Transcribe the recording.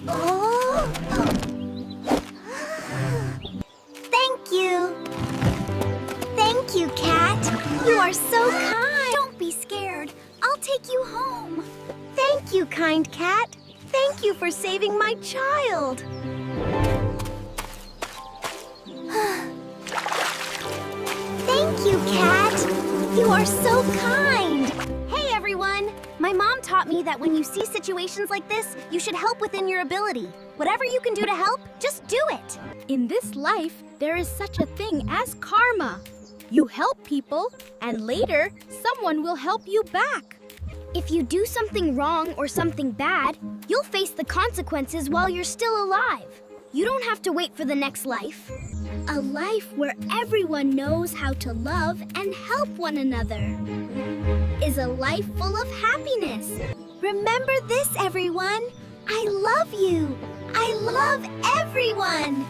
Oh. Thank you. Thank you, Cat. You are so kind. Don't be scared. I'll take you home. Thank you, kind cat. Thank you for saving my child. Thank you, Cat. You are so kind. Hey, everyone. My mom taught me that when you see situations like this, you should help within your ability. Whatever you can do to help, just do it. In this life, there is such a thing as karma. You help people, and later, someone will help you back. If you do something wrong or something bad, you'll face the consequences while you're still alive. You don't have to wait for the next life. A life where everyone knows how to love and help one another is a life full of happiness. Remember this, everyone. I love you. I love everyone.